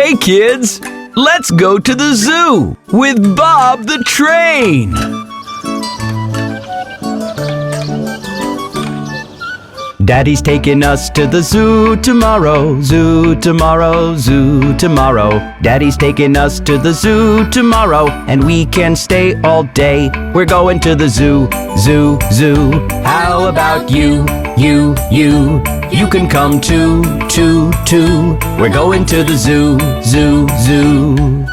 Hey kids, let's go to the zoo with Bob the train. Daddy's taking us to the zoo tomorrow, zoo tomorrow, zoo tomorrow. Daddy's taking us to the zoo tomorrow, and we can stay all day. We're going to the zoo, zoo, zoo. How about you, you, you? You can come too, too, too. We're going to the zoo, zoo, zoo.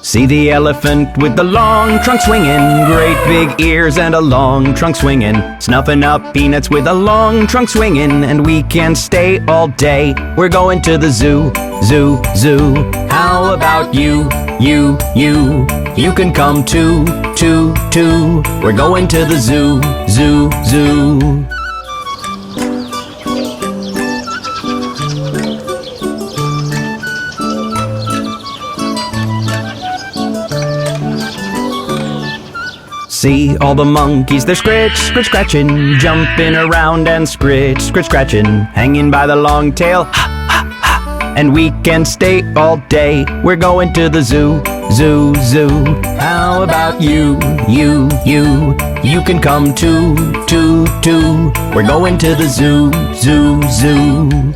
See the elephant with the long trunk swinging, great big ears and a long trunk swinging, snuffing up peanuts with a long trunk swinging, and we can stay all day. We're going to the zoo, zoo, zoo. How about you, you, you? You can come too, too, too. We're going to the zoo, zoo, zoo. See all the monkeys, they're scritch, scritch, scratching, jumping around and scritch, scritch, scratching, hanging by the long tail, ha, ha, ha, and we can stay all day. We're going to the zoo, zoo, zoo. How about you, you, you? You can come too, too, too. We're going to the zoo, zoo, zoo.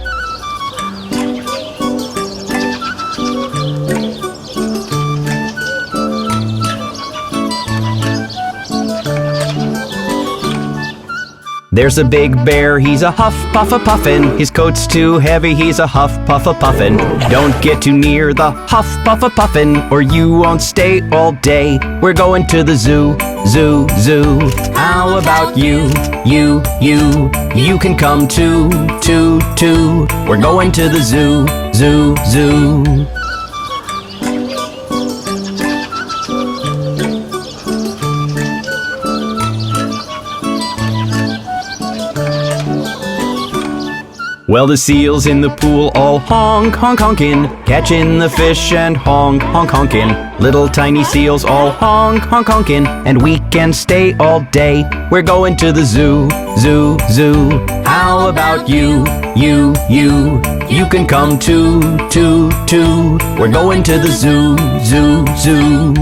There's a big bear, he's a huff, puff, a puffin'. His coat's too heavy, he's a huff, puff, a puffin'. Don't get too near the huff, puff, a puffin', or you won't stay all day. We're going to the zoo, zoo, zoo. How about you, you, you? You can come too, too, too. We're going to the zoo, zoo, zoo. Well, the seals in the pool all honk, honk, honkin', catching the fish and honk, honk, honkin'. Little tiny seals all honk, honk, honkin', and we can stay all day. We're going to the zoo, zoo, zoo. How about you, you, you? You can come too, too, too. We're going to the zoo, zoo, zoo.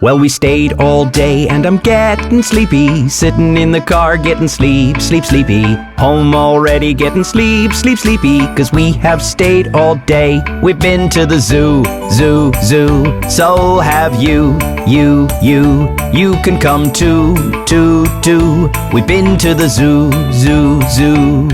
Well, we stayed all day and I'm getting sleepy, sitting in the car getting sleep, sleep, sleepy. Home already getting sleep, sleep, sleepy, 'cause we have stayed all day. We've been to the zoo, zoo, zoo. So have you, you, you. You can come too, too, too. We've been to the zoo, zoo, zoo.